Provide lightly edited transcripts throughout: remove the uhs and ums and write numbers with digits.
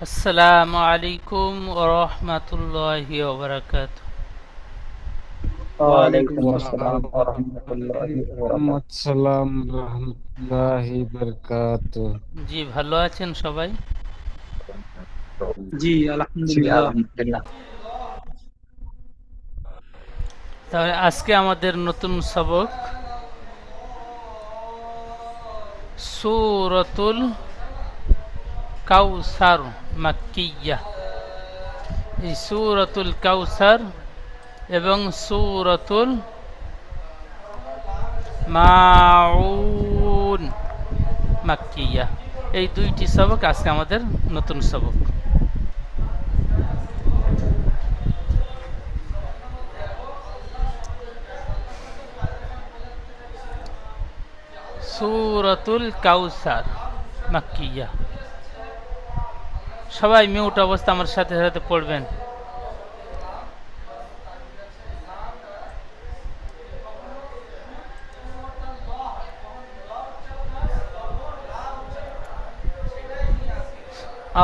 আসসালামু আলাইকুম ওয়া রাহমাতুল্লাহি ওয়া বারাকাতুহু। ওয়ালাইকুম ওয়ালাইকুম আসসালাম ওয়া রাহমাতুল্লাহি ওয়া বারাকাতুহু। আসসালাম রহমতুল্লাহি বারকাতুহ। জি, ভালো আছেন সবাই? জি জি আলহামদুলিল্লাহ। আলহামদুলিল্লাহ। তাহলে আজকে আমাদের নতুন সবক সূরাতুল কাউসার মাক্কিয়া। এই সূরাতুল কাউসার এবং সূরাতুল মাউন মাক্কিয়া, এই দুইটি সবক আজকে আমাদের নতুন সবক। সূরাতুল কাউসার মাক্কিয়া। সবাই মিউট অবস্থা আমার সাথে সাথে পড়বেন।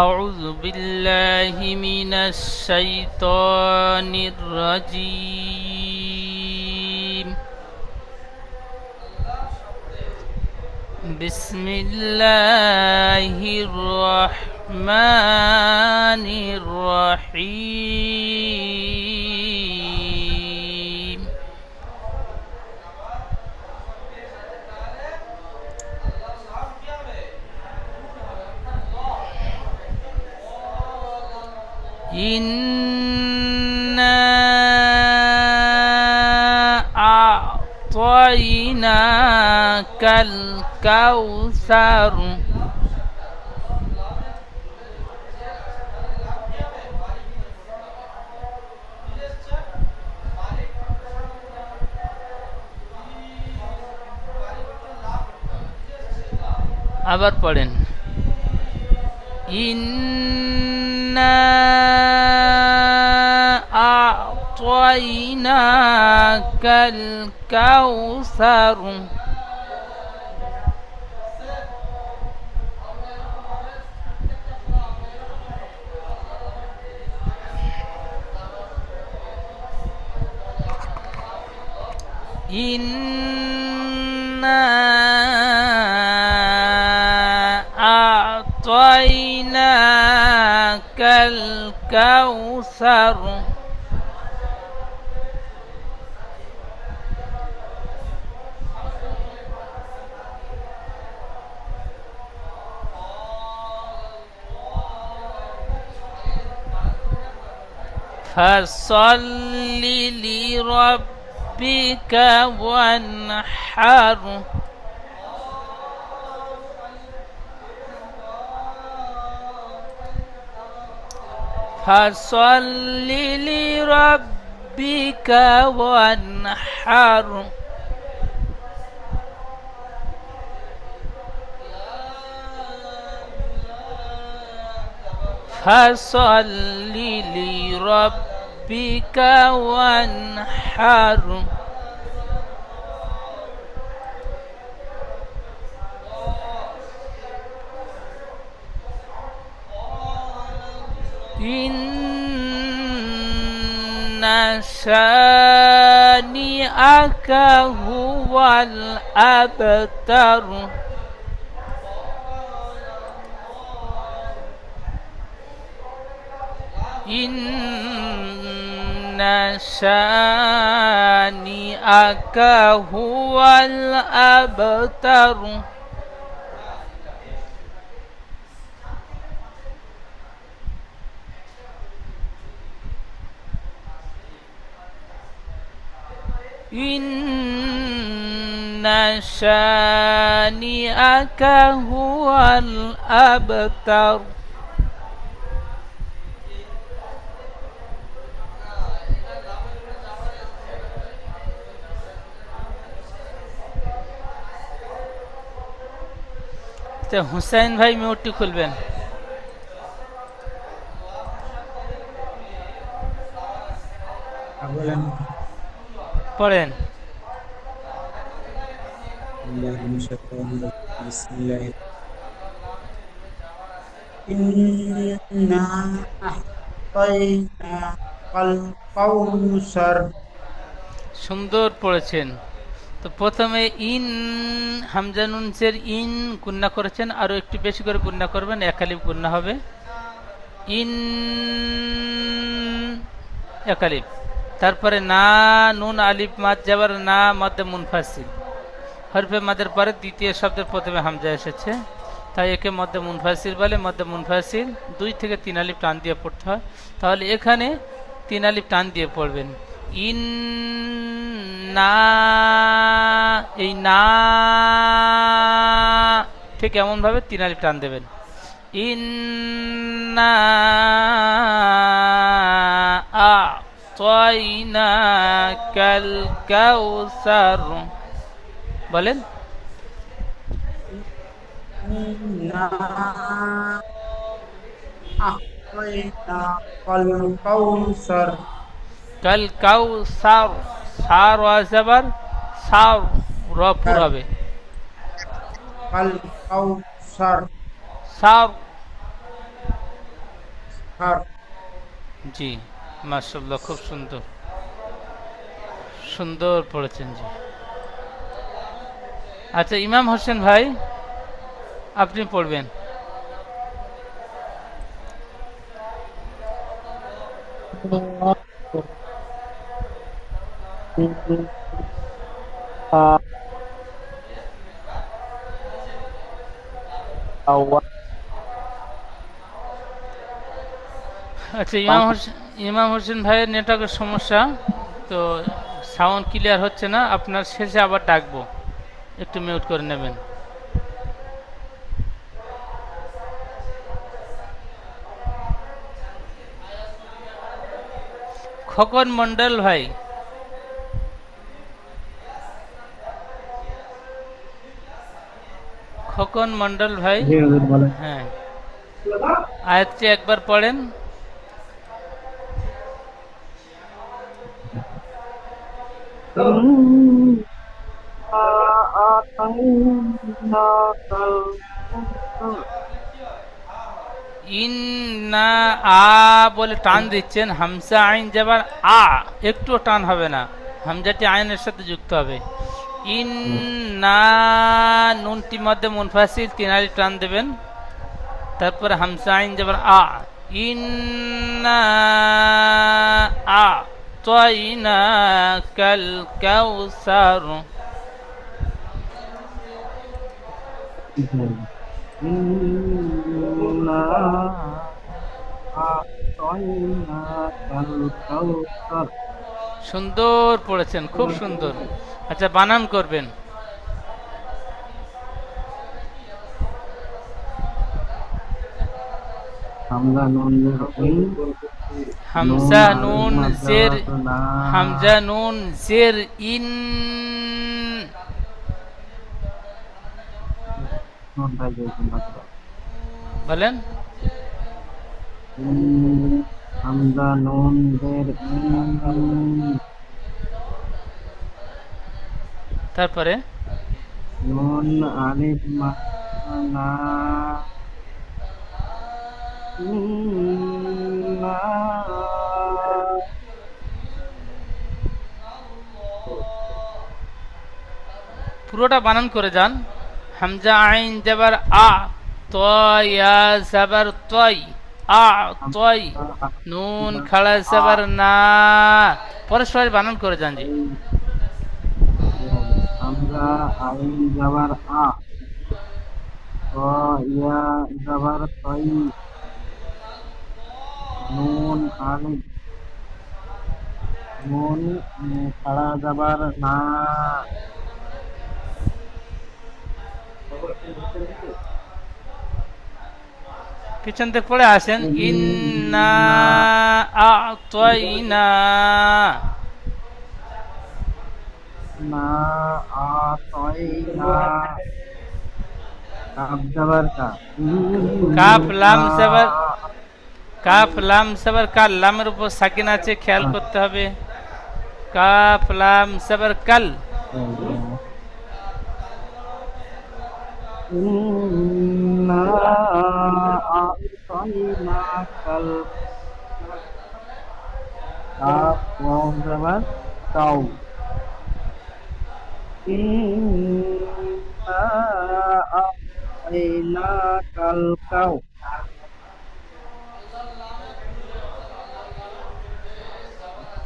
أعوذ بالله من الشيطان الرجيم. بسم الله الرحمن الرحيم. إنا أعطيناك الكوثر. আবার পড়েন। إنا أعطيناك الكوثر. إنا أعطيناك الكوثر. فصل لربك وانحر. فصل لربك وانحر. فصل لربك وانحر. إن شانئك هو الأبتر. إن شانئك هو الأبتر. إن شانئك هو الأبتر. হুসাইন ভাই মিউটটি খুলবেন। পড়েন। إنا أعطيناك الكوثر সুন্দর পড়েছেন। তো প্রথমে ইন, হামজা নুন জের ইন গুন্না করেছেন, আরো একটু বেশি করে গুন্না করবেন, একালিফ গুন্না হবে। ইন, একালিফ। তারপরে না, নুন আলিফ মাদ যাবার না, মধ্যে মুনফাসিল। হরফে মাদের পরে দ্বিতীয় শব্দের প্রথমে হামজা এসেছে, তাই একে মধ্যে মুনফাসিল বলে। মধ্যে মুনফাসিল 2 থেকে 3 আলিফ টান দিয়ে পড়তে হয়। তাহলে এখানে 3 আলিফ টান দিয়ে পড়বেন। ইন না, এই না ঠিক এমন ভাবে 3 আলিফ টান দেবেন। ইন না আ তয়না কাল কাউসার, বলেন। إنا أعطيناك الكوثر কাল কাউসার, সার ওয়াজাবার সার, রপুর হবে الكوثر সার। হর জি, মাশাআল্লাহ, খুব সুন্দর, সুন্দর পড়েছেন জি। আচ্ছা, ইমাম হোসেন ভাই আপনি পড়বেন। আচ্ছা, ইমাম হোসেন ভাইয়ের নেটওয়ার্কের সমস্যা, তো সাউন্ড ক্লিয়ার হচ্ছে না, আপনার শেষে আবার ডাকবো, একটু মিউট করে নেবেন। খোকন মন্ডল ভাই, খোকন মন্ডল ভাই, হ্যাঁ, আয়াতটি একবার পড়েন। ইন্না আ বলে টান দিচ্ছেন, হামজা আইন যাবার আ, একটু টান হবে না, হামজাটি আইনের সাথে যুক্ত হবে। ইন্না, নুনটি মধ্যে মুনফাসিল 3 আলিফ টান দেবেন, তারপরে হামজা আইন যাবার আ, ইন্না আ তয়না কাল কাউসার। সুন্দর পড়েছেন, খুব সুন্দর। আচ্ছা, বানান করবেন। হামজা নুন জের, হামজা নুন জের ইন, বলেন। হামজা নুন জের ইন, তারপরে নুন আলিফ না, পুরোটা বানান করে যান। হামজা আইন যাবার আ, তয়া যাবার তয়, আ তয়, নুন খাড়া যাবার না, পরে সবাই বানান করে যান জি। হামজা আইন যাবার আ, ইয়া যাবার তই, নুন আলিফ, নুন খাড়া যাবার না, পিছন থেকে পড়ে আসেন। ইন্না আ'তাইনা, না আ'তাইনা, কাফ যাবার কা, কাফ লাম যাবার, কাফ লাম যাবার কাল, লামের উপর সাকিন আছে, খেয়াল করতে হবে। কাফ লাম যাবার কাল, ইন্না আতাইনা কাল কাফ ওয়াও জবর কাউ ইন্না আতাইনা কাল কাউ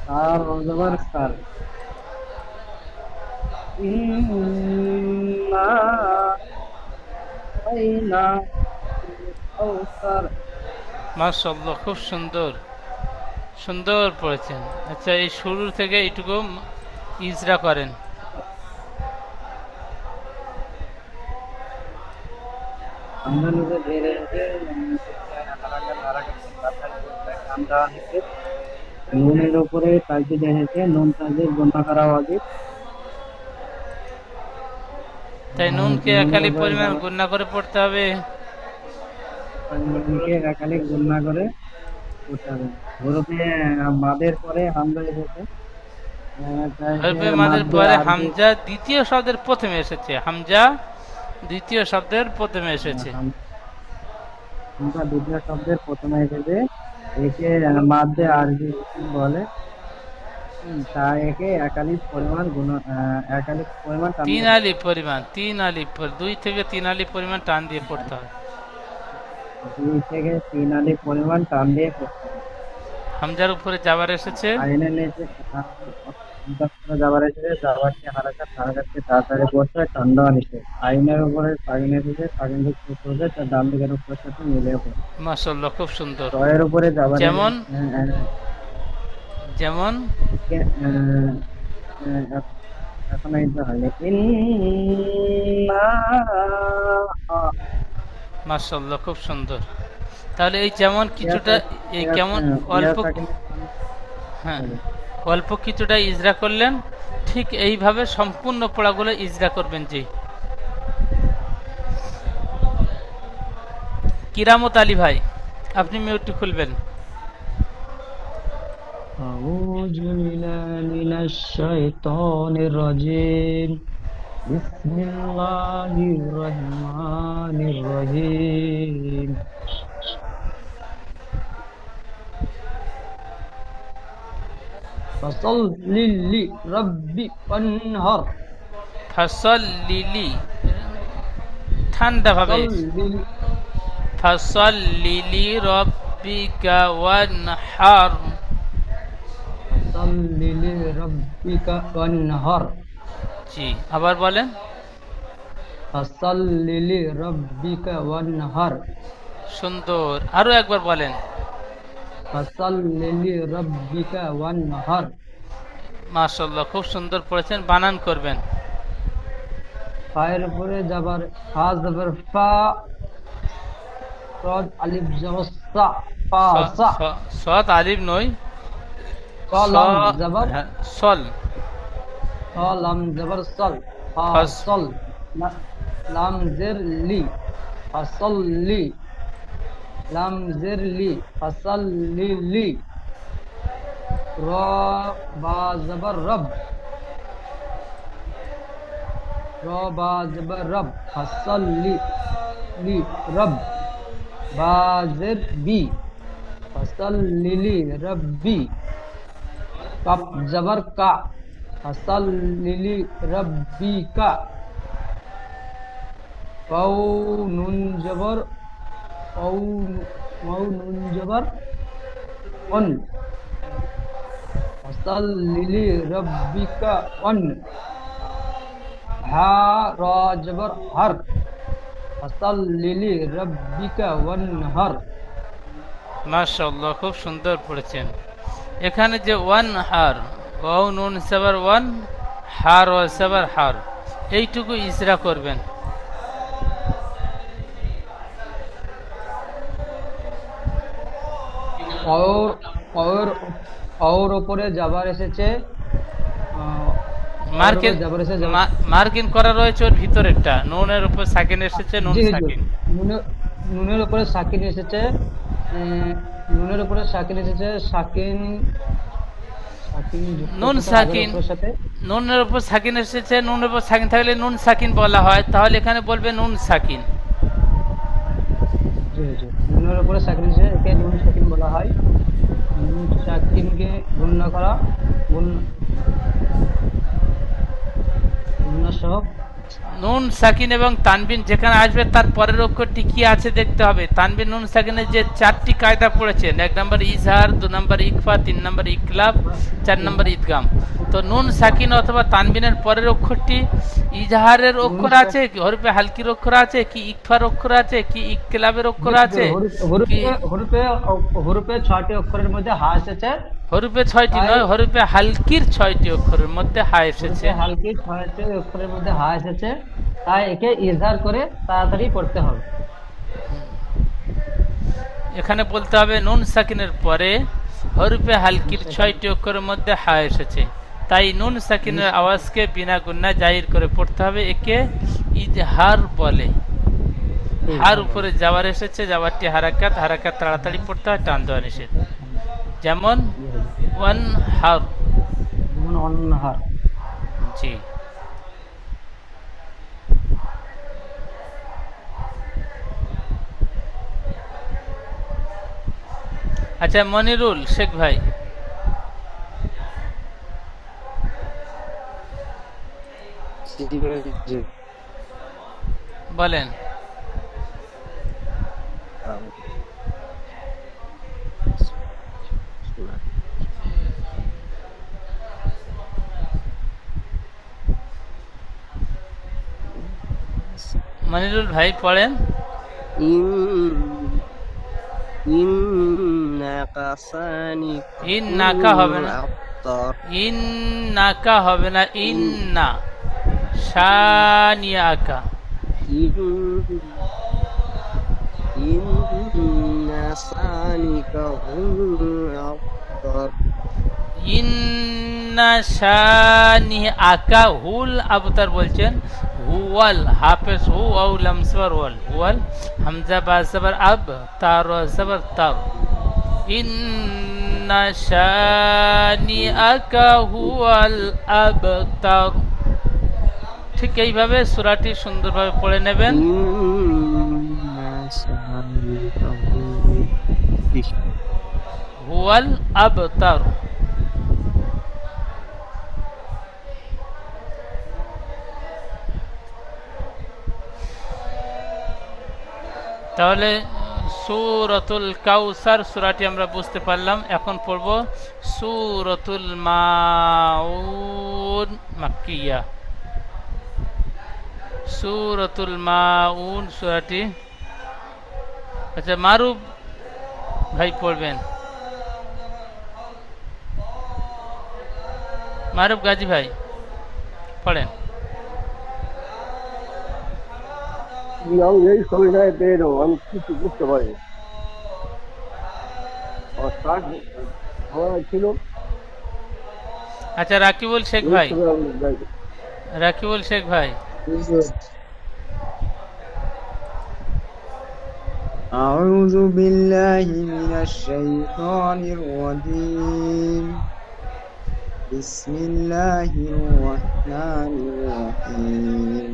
সার ওয়াও জবর সার ইন্না আতাইনা কাউসার মাশাআল্লাহ, খুব সুন্দর সুন্দর পড়েছেন। আচ্ছা, এই শুরু থেকে এইটুকু ইজরা করেন। আমরা নিজে ধীরে ধীরে আমরা নিচে নুনের উপরে তাজদিদ এসেছে, নুন তাজদিদ গুণা করা উচিত। তাই নুনকে একালি পরিমাণ গুণা করে পড়তে হবে। নুনকে একালিক গুণা করে পড়তে হবে। হরফে মাদের পরে হামজা এসেছে, তাই হরফে সে মাদের মাদ পরে আরবি- হামজা দ্বিতীয় শব্দের প্রথমে এসেছে। হামজা দ্বিতীয় শব্দের প্রথমে এসেছে। হামজা দ্বিতীয় শব্দের প্রথমে এসেছে, একে মাদ্দে আরবি বলে। তা একে একালিক পরিমাণ একালিক পরিমাণ টান তিন দিয়ে- আলিফ পরিমাণ, তিন আলিফ 2 থেকে 3 আলিফ পরিমাণ টান দিয়ে পড়তে হবে। 2 থেকে 3 আলিফ পরিমাণ টান দিয়ে পড়তে হবে। হামজার উপরে জাবার এসেছে। আইনের নিচে যাবার এসেছে, যাবারকে হারাকাতকে তাড়াতাড়ি পড়তে হয়, ঠান্ডা নিচে আইনের উপরে সাগিন এসেছে, সাগিন যুক্ত করবে তার ডান দিকের উপরের সাথে মিলিয়ে পড়ে। মাশাআল্লাহ, খুব সুন্দর। ছয়ের উপরে যাবার যেমন যেমন এখন এইটা হয়নি ইন্না মাশাআল্লাহ, খুব সুন্দর। তাহলে এই যেমন কিছুটা, এই কেমন অল্প, হ্যাঁ অল্প কিছুটা ইজরা করলেন, ঠিক এইভাবে সম্পূর্ণ পড়াগুলো ইজরা করবেন। জি, কিরামত আলী ভাই, আপনি মিউটটি খুলবেন। أعوذ بالله من الشيطان الرجيم بسم الله الرحمن الرحيم فصل لربك وانهر ফসল লিলি, ঠান্ডা ভাবে, ফসল লিলি রব্বিকা ওয়ানহার। فصل لربك وانهر জি, আবার বলেন। فصل لربك وانهر সুন্দর, আরো একবার বলেন। فصل لربك وانهر মাশাআল্লাহ, খুব সুন্দর পড়েছেন। বানান করবেন। ফায়ের উপরে যাবার ফা জবর ফা, সদ আলিফ জবর সা, ফা সা, সদ আলিফ নয়, লাম জবর হ্যাঁ, সল। লাম জবর সল, ফা ফাস- সল, লাম জের লি, ফাসল লি, লাম জের লি, ফাসল লি লি, র বা জবর রব, র বা জবর রব, ফাসল লি লি রব, বা জের বি, ফাসল লিলি রব্বি, কাপ জবর কা, ফাসল লিলি রব্বি কা, কাউ নুন জবর কাউ, কাউ নুন জবর অন, ফাসল লিলি রব্বিকা অন, হা র জবর হর, ফাসল লিলি রব্বিকা ওয়ানহার। মাশাআল্লাহ, খুব সুন্দর পড়েছেন। এখানে যে ওয়ান হার, ওয়াও নুন সাবার ওয়ান, হার ও সাবার হার, এইটুকু ইজরা করবেন। और উপরে যাবার এসেছে, মার্কিন যাবার এসেছে মার্কিন করা রয়েছে ওর ভিতরেরটা। নুনের উপর সাকিন এসেছে, নুন সাকিন। নুনের উপরে সাকিন এসেছে, নুনের উপরে সাকিন এসেছে, সাকিন সাকিন নুন সাকিন, সাথে নুনের উপর সাকিন এসেছে। নুনের উপর সাকিন থাকলে নুন সাকিন বলা হয়, তাহলে এখানে বলবে নুন সাকিন। জি জি নুনের নুনের উপরে সাকিন এসেছে, একে নুন সাকিন বলা হয়। নুন সাকিনকে গুণনা করা, গুণ গুণনা সহ নুন সাকিন এবং তানবিন যেখানে আসবে তার পরের অক্ষরটি কি আছে দেখতে হবে। তানবিন নুন সাকিনের যে 4টি কায়দা পড়েছেন, 1 নম্বর ইজহার, 2 নম্বর ইকফা, 3 নম্বর ইকলাব, 4 নম্বর ইদগাম। তো নুন সাকিন অথবা তানবিনের পরের অক্ষরটি ইজহারের অক্ষর আছে, কি হরফে হালকির অক্ষর আছে, কি ইকফার অক্ষর আছে, কি ইকলাবের অক্ষর আছে, কি হরফে হরফে 6টি অক্ষরের মধ্যে হা এসেছে। হরফে 6টি নয়, হরফে হালকির 6টি অক্ষরের মধ্যে হা এসেছে। হরফে হালকি 6টি অক্ষরের মধ্যে হা এসেছে, তাই একে ইজহার করে তাড়াতাড়ি পড়তে হবে। এখানে বলতে হবে নুন সাকিনের পরে হরফে হালকির 6টি অক্ষরের মধ্যে হা এসেছে, তাই নুন সাকিনের আওয়াজকে বিনা গুন্না জাহির করে পড়তে হবে। একে ইজহার বলে। হার উপরে যাওয়ার এসেছে, যাওয়ারটি হারাকাত, হারাকাত তাড়াতাড়ি পড়তে হয়, টান দেওয়া নিষেধ। যেমন ওয়ান হার, যেমন অন্নাহার। জি। আচ্ছা, মনিরুল শেখ ভাই বলেন। মনিরুল ভাই পড়েন। ইন নাকা হবে না, ইন নাকা হবে না, ইন না শানিয়া আকা। ইন্না শানি আকা হুল আবতার বলছেন, হুয়াল হাফেজ হু আউ লাম সবার ওয়াল, হুয়াল হামজা বা সবার আব, তার সবার তার। ইন্না শানি আকা হুয়াল আবতার। ঠিক এইভাবে সূরাটি সুন্দরভাবে পড়ে নেবেন। হুয়াল আবতার। তাহলে সূরাতুল কাউসার সূরাটি আমরা বুঝতে পারলাম। এখন পড়ব সূরাতুল মাউন মাক্কিয়া। সূরাতুল মাউন সূরাটি, আচ্ছা মারুফ ভাই পড়বেন। মারুফ গাজী ভাই পড়েন। এই ছবিটায় পেয়ে দেবো, আমি কিছু বুঝতে পারি ছিল। আচ্ছা রাকিবুল শেখ ভাই, রাকিবুল শেখ ভাই أعوذ بالله من الشيطان الرجيم. بسم الله الرحمن الرحيم.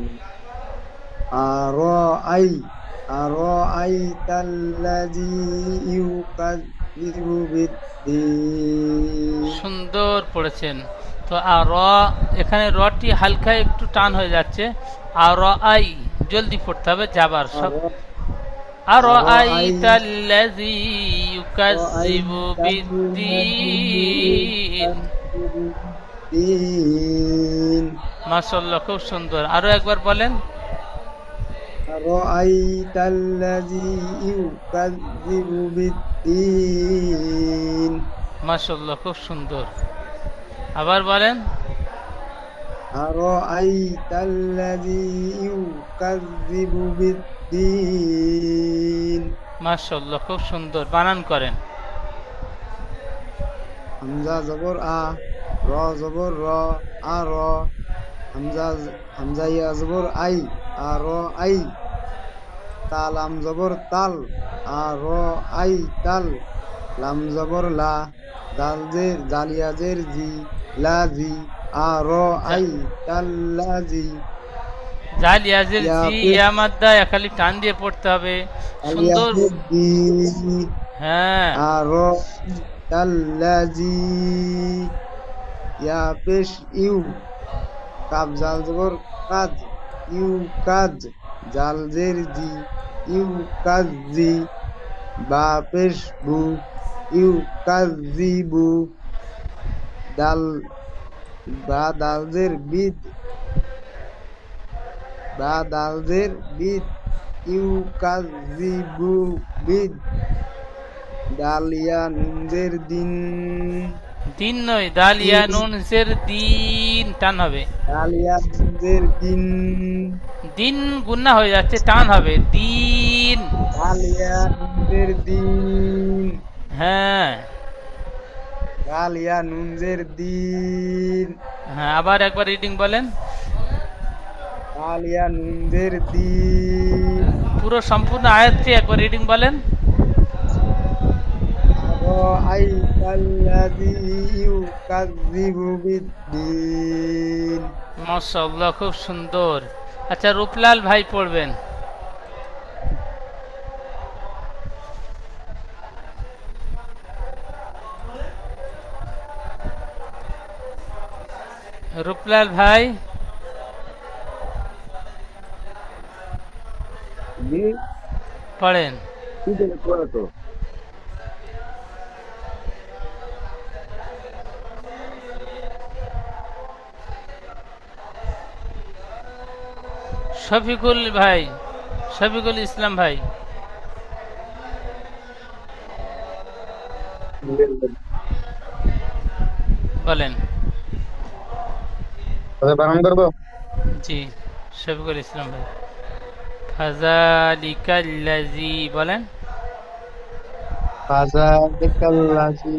أرأيت الذي يكذب بالدين. সুন্দর পড়েছেন। তো আর এখানে রটি হালকা একটু টান হয়ে যাচ্ছে। আর আই জলদি পড়তে হবে, যাবার সব। أرأيت الذي يكذب بالدين. মাশাআল্লাহ, খুব সুন্দর। আরো একবার বলেন। أرأيت الذي يكذب بالدين. মাশাআল্লাহ, খুব সুন্দর। আবার বলেন। أرأيت الذي يكذب بالدين. মাশাআল্লাহ, খুব সুন্দর। বানান করেন। হামজা জবর আ, র জবর র, আর হামজা ইয়া জবর আই, আর আই। তাল আম জবর তাল, আর আই তাল। লাম জবর লা, দাল জের জালিয়া জের জি, লা জি, আর আই তাল্লাজি। জাল ইয়াজের ইয়া জি পেশ ইয়া মাদ্দা খালি টান দিয়ে পড়তে হবে আল সুন্দর। ইয়াজের দি হ্যাঁ আর কাল্লাজি ইয়া পেশ ইউ কাব জাল জবর কাজ ইউ কাজ জাল জের জি ইউ কাজ জি বা পেশ বু ইউ কাজ জি বু দাল বা দাল জের বিদ বা দাল জের বিদ ইউ কাজ জি বু বিদ ডালিয়া নুনজের দিন দিন নয়, দাল ইয়া দিন নুন জের দিন টান হবে। ডালিয়া নুনজের দিন দিন গুন্না হয়ে যাচ্ছে, টান হবে দিন। ডালিয়া নুনজের দিন হ্যাঁ ডালিয়া নুনজের দিন হ্যাঁ, আবার একবার রিডিং বলেন। ডালিয়া নুনজের দিন পুরো সম্পূর্ণ আয়াতটি একবার রিডিং বলেন। আরাআইতাল্লাযী ইউকাযযিবু বিদ্দীন। মাশাআল্লাহ, খুব সুন্দর। আচ্ছা, রূপলাল ভাই পড়বেন। রূপলাল ভাই জি পড়েন। কি জানি পড়ে তো শফিকুল ভাই, শফিকুল ইসলাম ভাই বলেন। বানান করবো? জি, শফিকুল ইসলাম ভাই। ফাযালিকাল্লাযী বলেন। ফাযালিকাল্লাযী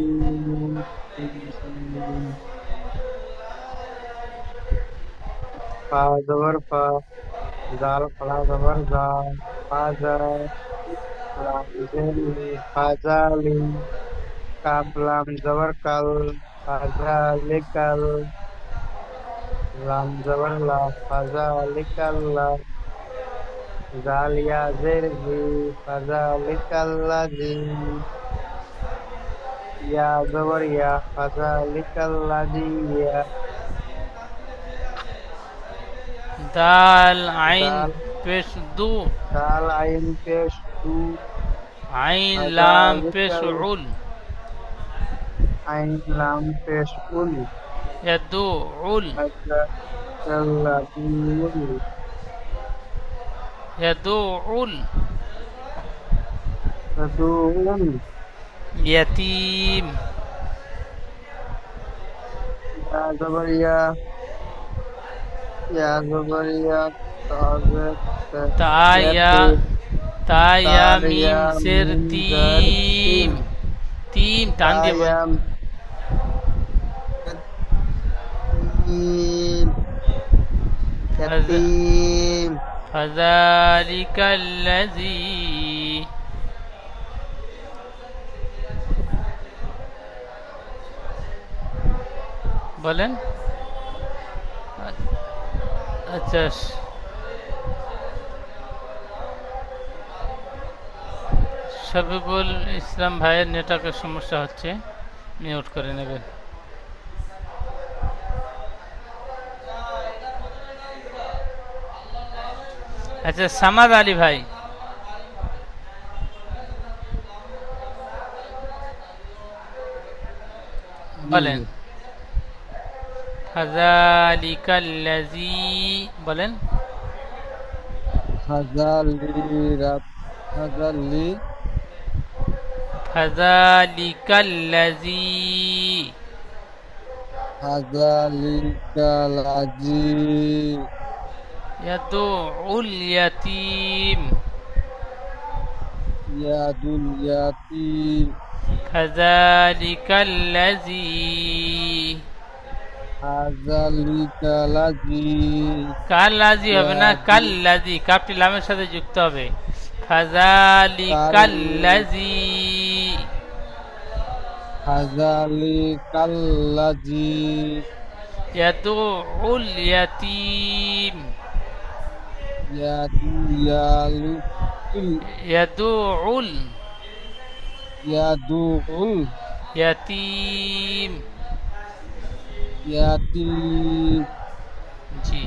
ফা জবর ফা জাল ফলা জবর জা ফাজা লাম জের লি ফাজালি কাব লাম জবর কাল ফাজালিকাল লাম জবর লা ফাজালিকাল্লা জালিয়া জের জি ফাজালিকাল্লাযী ইয়া জবর ইয়া ফাজালিকাল্লাযী ইয়া দাল আইন দাল পেশ দু, দাল আইন পেশ দু আইন লাম পেশ উল, আইন লাম পেশ উল ইয়াদু উল, ফাজালিকাল্লাযী ইয়াদু উল, ফাদুন ইয়াতীম, ইয়া জবর ইয়া ইয়া জবর ইয়া তাজের তায়া তায়া মিম সের তিম, তিম তিম টান দিয়ে বলেন। তায়াম তিম ইয়াতীম ফাযালিকাল্লাযী বলেন। আচ্ছা, শফিকুল ইসলাম ভাইয়ের নেটওয়ার্কের সমস্যা হচ্ছে, মিউট করে নেবেন। আচ্ছা, সামাদ আলী ভাই বলেন। ফাযালিকাল্লাযী বলেন। ফাজালি ফাযালিকাল্লাযী ফাজালিকাল্লাযী ইয়াদুউল ইয়াতীম, ইয়াদুল ইয়াতীম ফাযালিকাল্লাযী ফাজালিকাল্লাযী কাল্লাযী হবে না, কাল্লাযী, কাফটি লামের সাথে যুক্ত হবে। ফাযালিকাল্লাযী ফাজালিকাল্লাযী ইয়াদুউল ইয়াতীম ইয়াদু ইয়ালু ইয়াদুউল ইয়াদুল ইয়াতিম। ইয়াতিম জি।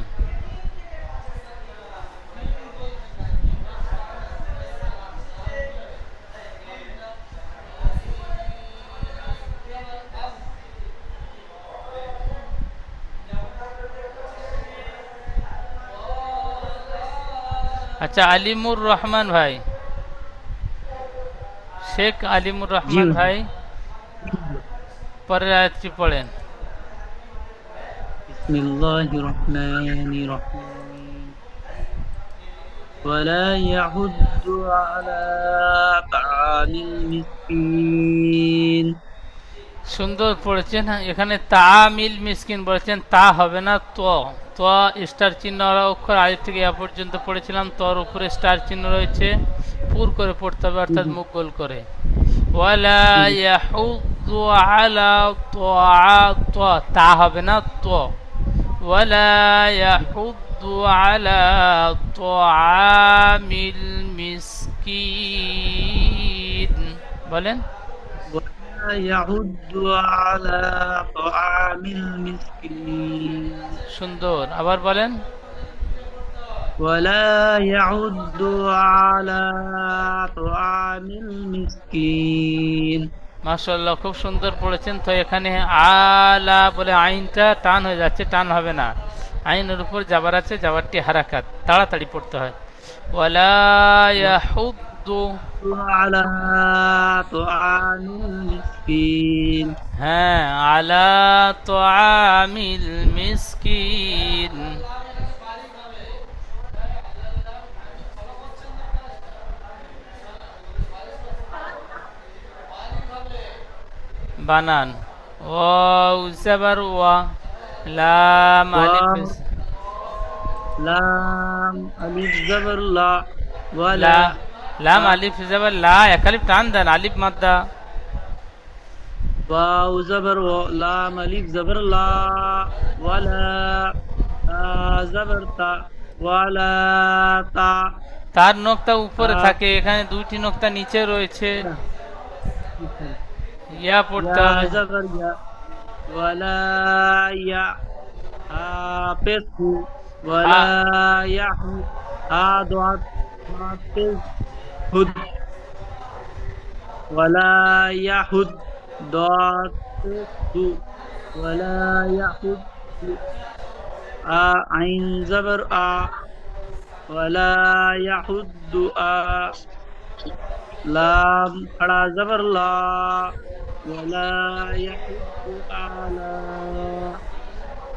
আচ্ছা, আলিমুর রহমান ভাই, শেখ আলিমুর রহমান ভাই পরের আয়াতটি পড়েন। بسم الله الرحمن الرحيم ولا يحض على طعام المسكين। সুন্দর পড়েছেন। এখানে তামিল মিসকিন বলেছেন, তা হবে না, ত ত স্টার চিহ্ন অক্ষর আলিফ থেকে ইয়া পর্যন্ত পড়েছিলাম, তর উপরে স্টার চিহ্ন রয়েছে, পুর করে পড়তে হবে, অর্থাৎ মুখ গোল করে। ওয়ালা ইয়াহুযু আলা ত, তা হবে না, ত। ওয়ালা ইয়াহুযু আলা তাআমিল মিসকিন। বলেন। ولا يحض على طعام المسكين। সুন্দর, আবার বলেন। ولا يحض على طعام المسكين। মাশাআল্লাহ, খুব সুন্দর পড়েছেন। তো এখানে আলা বলে আইনটা টান হয়ে যাচ্ছে, টান হবে না। আইনের উপর জাবার আছে, জাবারটি হারাকাত, তাড়াতাড়ি পড়তে হয়। ওয়ালা ইয়াহুদ্দু, على طعام المسكين। হ্যাঁ, আলা তাআমিল মিসকিন। বানান ওয়াও জাবার ওয়া, লাম আলিফ লাম আলিফ জবর লা ওয়ালা। লা, লাম আলিফ জাবার লা, এক আলিফ টান দেন, আলিফ মাদ্দা। واو زبر و لام الف زبر لا ولا تا زبر تا ولا تا। তার নকতা উপরে থাকে, এখানে দুইটি নকতা নিচে রয়েছে, ইয়া পড়তে يا হবে। زبر يا ولا يا حافظ ولا يح ضاد حافظ هد ولا يحد ضاد ولا يحد عين زبر ولا يحد لام खड़ा زبر لا ولا يحد على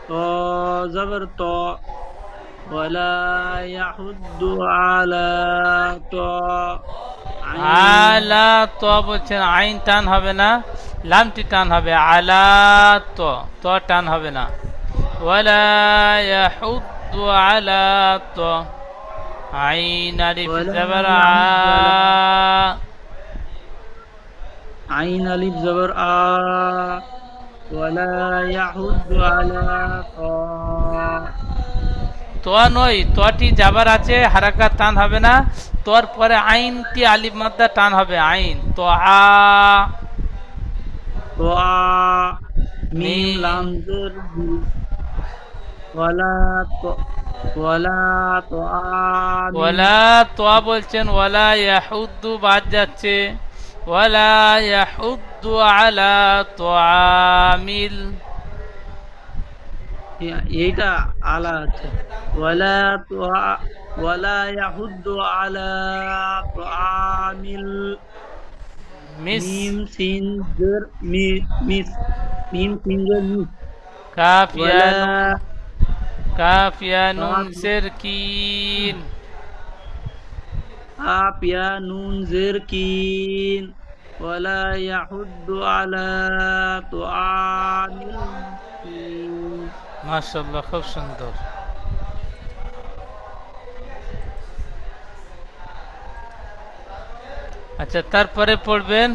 تو زبر تو ولا يحد على تو আলা ত বলছেন, আইন টান হবে না, লামটি টান হবে। আলা ত, ত টান হবে না। ওয়ালা ইয়াহুদ্দু আলা ত, আইন আলিফ জাবার আ, عين ألف زبر ولا يحد على طا। তো নয়, তটি যাবার আছে, হারাকাত টান হবে না, তোর পরে আইনটি আলিফ মাদ্দা টান হবে, আইন তো আ। तो मीम लाम ज़ेर वला तो ওয়ালা তো বলছেন, ওয়ালা ইয়াহুদ্দু বাদ যাচ্ছে, ওয়ালা ইয়াহুদ্দু আলা তাআমিল। এইটা আলা আছে ولا يحد على طعام মিস ميم سين زر ميم سين زر ميم কাফিয়া ولا কাফিয়া নুন সিরকিন। आप या नून ज़ेर कीन ولا يحد على طعام المسكين। মাশাআল্লাহ, খুব সুন্দর। আচ্ছা, তারপরে পড়বেন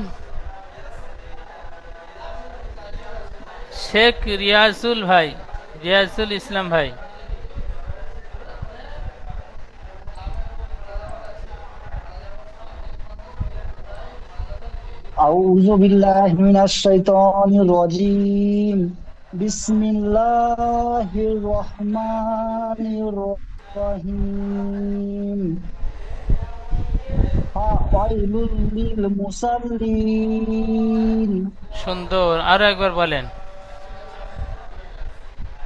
শেখ রিয়াজুল ভাই, রিয়াজুল ইসলাম ভাই। আউযু বিল্লাহি মিনাশ শাইতানির রাজিম। বিসমিল্লাহির রহমানির রহিম। ফাওয়াইলুল লিল মুসাল্লিন। সুন্দর, আরো একবার বলেন।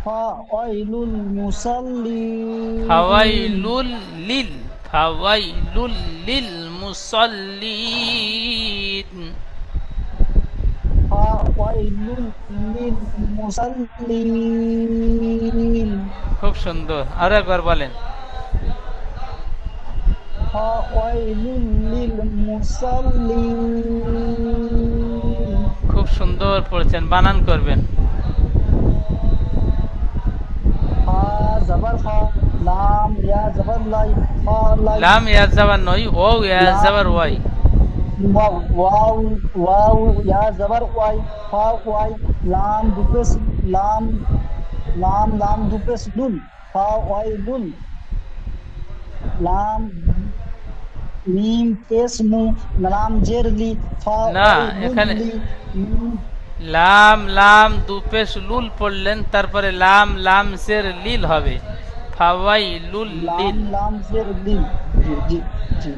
ফাওয়াইলুল মুসাল্লিন। ফাওয়াইলুল লিল মুসাল্লিন। ফাওয়াইলুল লিল মুসাল্লিন। খুব সুন্দর, আরো একবার বলেন। ফাওয়াইলুল লিল মুসাল্লিন। খুব সুন্দর পড়ছেন, বানান করবেন। ফা জবর ফা, লাম ইয়া জবর লাই, ফা লাই, লাম ইয়া জবর নয়, ও ইয়া জবর ওয়াই। ওয়াও ওয়াও ওয়াও ইয়া জবর ওয়াই, ফা ওয়াই, লাম দুপেশ লাম, লাম লাম দুপেশ লুল, ফা ওয়াই লুল, লাম মিম পেশ মু, লাম জের লি, ফা না, ওয়াই লুল এখানে লি, মিম লাম লাম দুপেশ লুল পড়লেন, তারপরে লাম লাম সের লিল হবে। ফাওয়াইলুল লাম লিল। লাম জের লি। জি জি জি।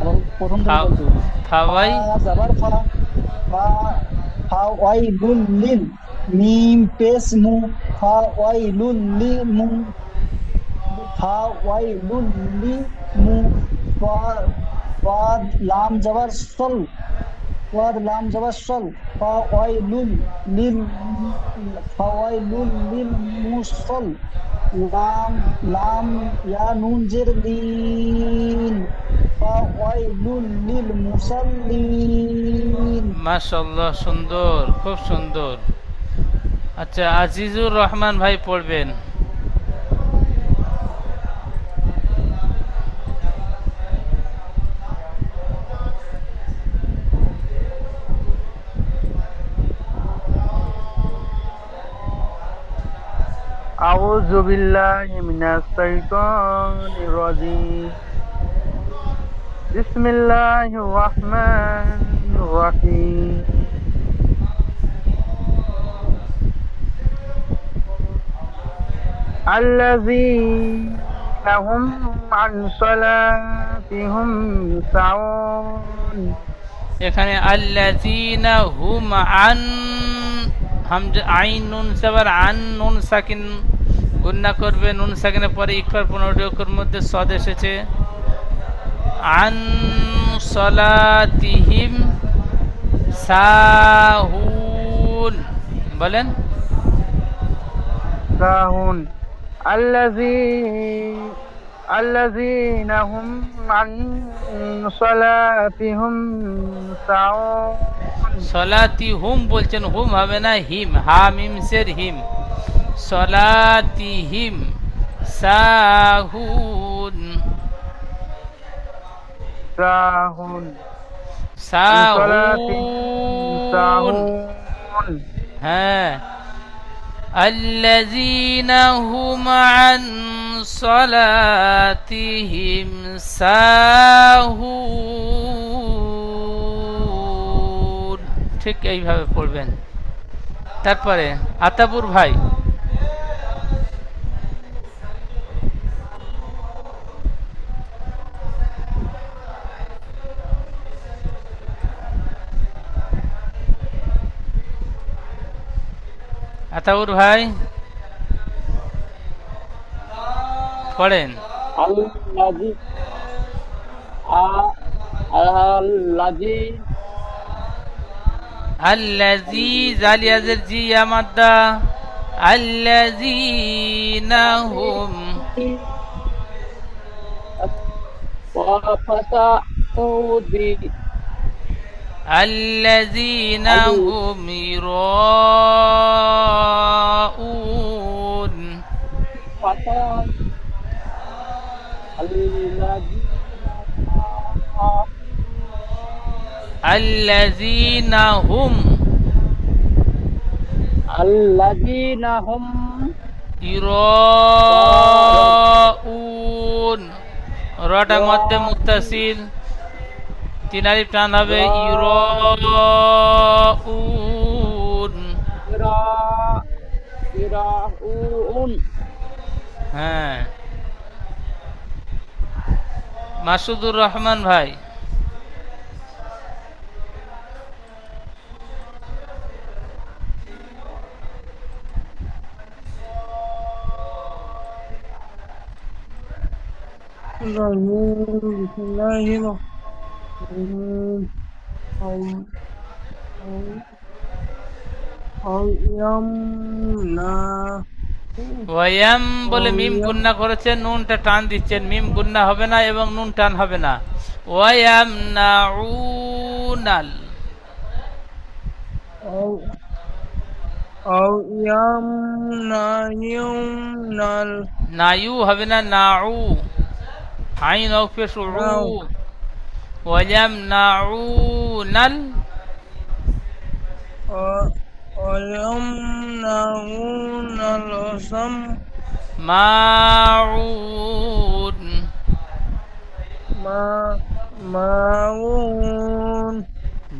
আবার প্রথম থেকে ফা- বলতে ফাওয়াই জবর ফা, ফা ফাওয়াইলুল লিল, মিম পেশ মু, ফাওয়াইলুল লি মু, ফাওয়াইলুল লি মু, ফাদ লাম জবর সল, ফাদ লাম জবর সল, ফাওয়াইলুল লিল, ফাওয়াইলুল লিল মুসল, লাম লাম ইয়া নুন জের লিন, ফাওয়াইলুল লিল মুসাল্লিন। মাশাআল্লাহ, সুন্দর, খুব সুন্দর। আচ্ছা, আজিজুর রহমান ভাই পড়বেন। আউযু বিল্লাহি মিনাশ শাইতানির রাজিম। বিসমিল্লাহির রহমানির রহিম। الذين هم عن صلاتهم سعون। এখানে আল্লাযীনা হুম আন, হামজা আইন নুন সাবার আন, নুন সাকিন গুন্না করবে, নুন সাকিনের পরে ইকফার 15টি অক্ষর মধ্যে সদ এসেছে। আন সলাতিহিম সাহুন, বলেন। ساهون الذين هم عن صلاتهم ساهون। সলাতি হুম বলছেন, হুম হবে না, হিম, হা মিম সের হিম। সলাতি হিম সাহুন। ساهون সাহুন, ساهون। হ্যাঁ। الذين هم عن صلاتهم ساهون। ঠিক এইভাবে পড়বেন। তারপরে আতাবুর ভাই। আতাউর ভাই পড়েন। الذي الذي আল্লাযী, জালিয়াজের জি আমাদ্দা, আল্লাযীনা হুম, وفتحوا আল্লাযীনা হুম ইরাউন। الذين هم يراؤون। রটা মধ্যে মুত্তাসিল, তিন আলিফ টান হবে ইরাউন। ইরাউন। হ্যাঁ, মাসুদুর রহমান ভাই। ওয়ায়াম বলে মিম গুন্না করেছেন, নুনটা টান দিচ্ছেন, মিম গুন্না হবে না এবং নুন টান হবে না। ওয়ায়াম নাউনাল, নায়ু হবে না, নাউ, আইন অফে শুরু। ওয়ায়াম নাউনাল মাউন।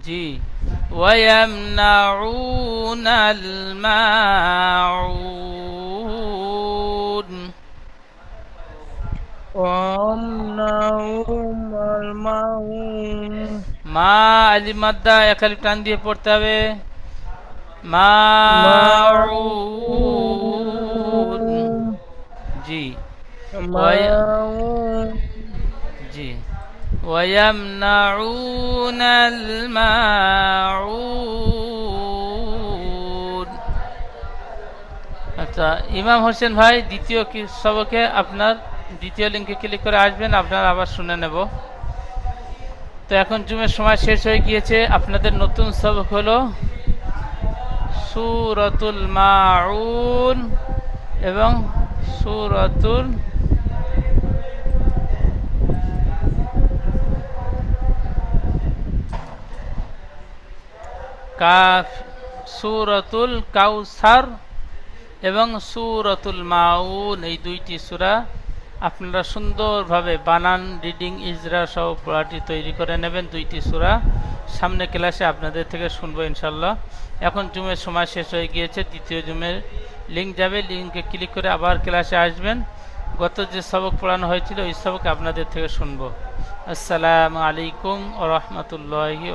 জি, ওয়ায়ামনাউনাল মাউন। মা আলিফ মাদ্দা এক আলিফ টান দিয়ে পড়তে হবে। মাউন। জি, জি, ওয়ায়ামনাউনাল মাউন। আচ্ছা, ইমাম হোসেন ভাই দ্বিতীয় সবকে আপনার দ্বিতীয় লিঙ্কে ক্লিক করে আসবেন, আপনারা আবার শুনে নেব। তো এখন জুমের সময় শেষ হয়ে গিয়েছে। আপনাদের নতুন সবক হলো সূরাতুল মাউন এবং সূরাতুল কাফ, সূরাতুল কাউসার এবং সূরাতুল মাউন। এই দুইটি সূরা আপনারা সুন্দরভাবে বানান, রিডিং, ইজরা সহ পড়াটি তৈরি করে নেবেন। দুইটি সূরা সামনে ক্লাসে আপনাদের থেকে শুনবো ইনশাল্লাহ। এখন জুমের সময় শেষ হয়ে গিয়েছে, দ্বিতীয় জুমের লিঙ্ক যাবে, লিঙ্কে ক্লিক করে আবার ক্লাসে আসবেন। গত যে সবক পড়ানো হয়েছিল ওই সবক আপনাদের থেকে শুনবো। আসসালামু আলাইকুম ওয়া রাহমাতুল্লাহি।